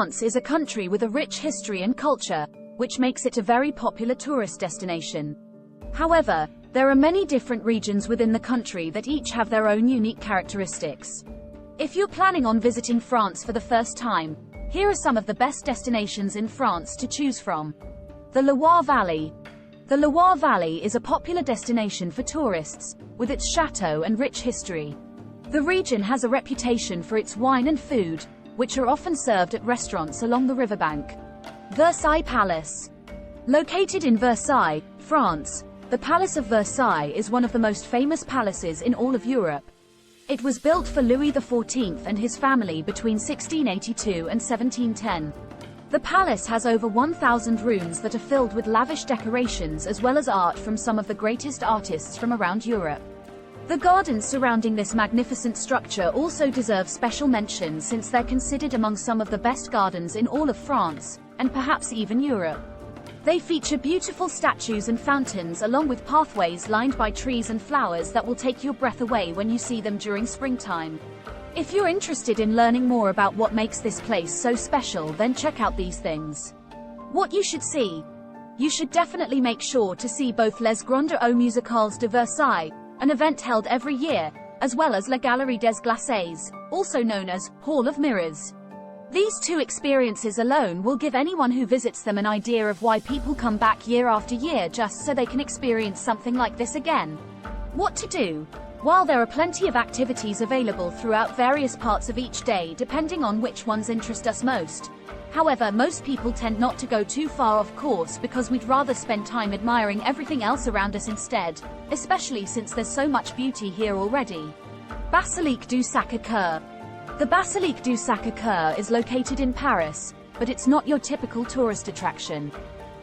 France is a country with a rich history and culture, which makes it a very popular tourist destination. However, there are many different regions within the country that each have their own unique characteristics. If you're planning on visiting France for the first time, here are some of the best destinations in France to choose from. The Loire Valley. The Loire Valley is a popular destination for tourists, with its chateau and rich history. The region has a reputation for its wine and food, which are often served at restaurants along the riverbank. Versailles Palace. Located in Versailles, France, the Palace of Versailles is one of the most famous palaces in all of Europe. It was built for Louis XIV and his family between 1682 and 1710. The palace has over 1,000 rooms that are filled with lavish decorations as well as art from some of the greatest artists from around Europe. The gardens surrounding this magnificent structure also deserve special mention since they're considered among some of the best gardens in all of France, and perhaps even Europe. They feature beautiful statues and fountains along with pathways lined by trees and flowers that will take your breath away when you see them during springtime. If you're interested in learning more about what makes this place so special, then check out these things. What you should see. You should definitely make sure to see both Les Grandes Eaux Musicales de Versailles, an event held every year, as well as La Galerie des Glaces, also known as Hall of Mirrors. These two experiences alone will give anyone who visits them an idea of why people come back year after year just so they can experience something like this again. What to do? While there are plenty of activities available throughout various parts of each day depending on which ones interest us most. However, most people tend not to go too far off course because we'd rather spend time admiring everything else around us instead, especially since there's so much beauty here already. Basilique du Sacré-Cœur. The Basilique du Sacré-Cœur is located in Paris, but it's not your typical tourist attraction.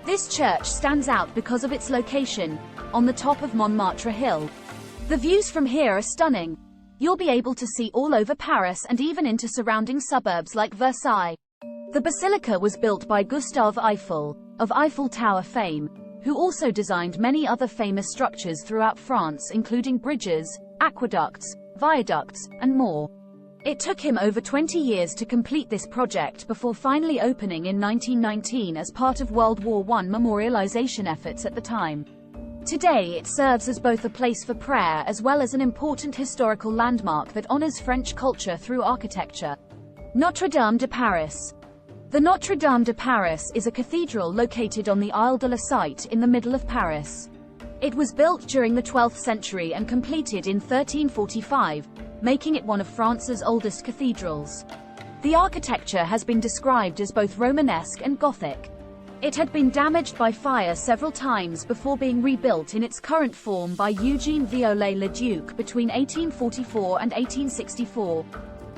This church stands out because of its location, on the top of Montmartre Hill. The views from here are stunning. You'll be able to see all over Paris and even into surrounding suburbs like Versailles. The basilica was built by Gustave Eiffel, of Eiffel Tower fame, who also designed many other famous structures throughout France including bridges, aqueducts, viaducts, and more. It took him over 20 years to complete this project before finally opening in 1919 as part of World War I memorialization efforts at the time. Today it serves as both a place for prayer as well as an important historical landmark that honors French culture through architecture. Notre Dame de Paris. The Notre Dame de Paris is a cathedral located on the Isle de la Cite in the middle of Paris. It was built during the 12th century and completed in 1345, making it one of France's oldest cathedrals. The architecture has been described as both Romanesque and Gothic. It had been damaged by fire several times before being rebuilt in its current form by Eugène Viollet-le-Duc between 1844 and 1864.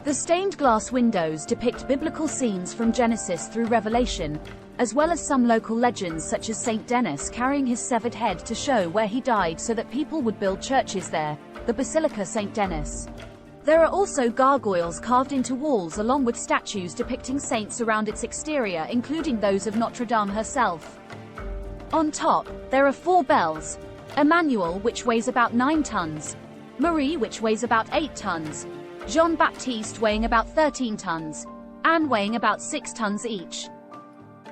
The stained glass windows depict biblical scenes from Genesis through Revelation, as well as some local legends such as Saint Denis carrying his severed head to show where he died so that people would build churches there, the Basilica Saint Denis. There are also gargoyles carved into walls along with statues depicting saints around its exterior including those of Notre Dame herself. On top, there are 4 bells. Emmanuel, which weighs about 9 tons. Marie, which weighs about 8 tons. Jean-Baptiste weighing about 13 tons, Anne weighing about 6 tons each.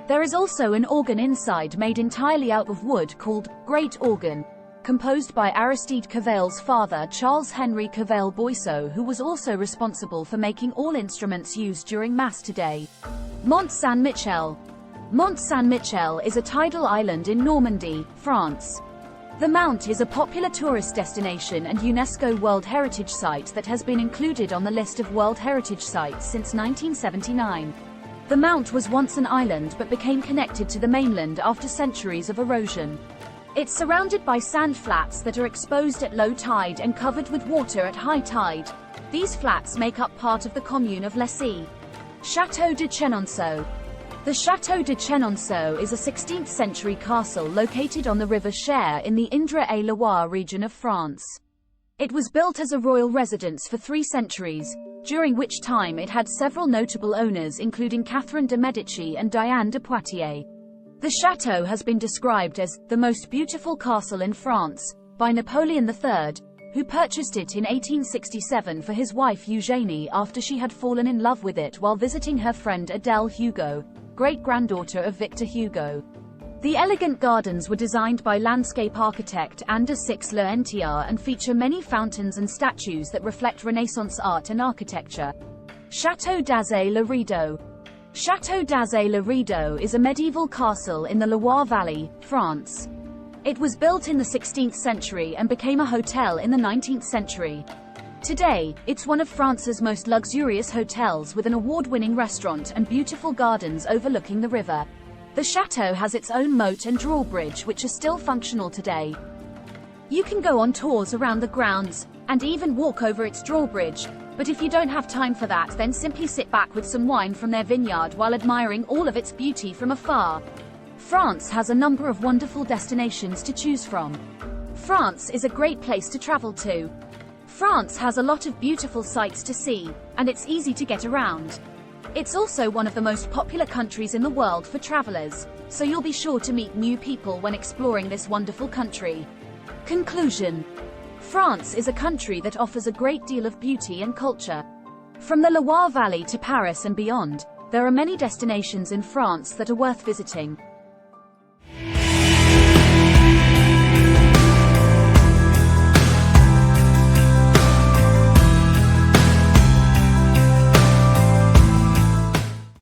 There is also an organ inside made entirely out of wood called Great Organ, composed by Aristide Cavale's father Charles Henry Cavale Boisseau, who was also responsible for making all instruments used during Mass today. Mont Saint-Michel. Mont Saint-Michel is a tidal island in Normandy, France. The Mount is a popular tourist destination and UNESCO World Heritage Site that has been included on the list of World Heritage Sites since 1979. The Mount was once an island but became connected to the mainland after centuries of erosion. It's surrounded by sand flats that are exposed at low tide and covered with water at high tide. These flats make up part of the commune of Lessy. Château de Chenonceau. The Château de Chenonceau is a 16th century castle located on the river Cher in the Indre-et-Loire region of France. It was built as a royal residence for 3 centuries, during which time it had several notable owners including Catherine de' Medici and Diane de Poitiers. The chateau has been described as the most beautiful castle in France by Napoleon III, who purchased it in 1867 for his wife Eugénie after she had fallen in love with it while visiting her friend Adèle Hugo, great-granddaughter of Victor Hugo. The elegant gardens were designed by landscape architect Anders Six-le-Entier and feature many fountains and statues that reflect Renaissance art and architecture. Château d'Azay-le Rideau. Château d'Azay-le Rideau is a medieval castle in the Loire Valley, France. It was built in the 16th century and became a hotel in the 19th century. Today, it's one of France's most luxurious hotels with an award-winning restaurant and beautiful gardens overlooking the river. The chateau has its own moat and drawbridge which are still functional today. You can go on tours around the grounds, and even walk over its drawbridge, but if you don't have time for that, then simply sit back with some wine from their vineyard while admiring all of its beauty from afar. France has a number of wonderful destinations to choose from. France is a great place to travel to. France has a lot of beautiful sights to see, and it's easy to get around. It's also one of the most popular countries in the world for travelers, so you'll be sure to meet new people when exploring this wonderful country. Conclusion: France is a country that offers a great deal of beauty and culture. From the Loire Valley to Paris and beyond, there are many destinations in France that are worth visiting.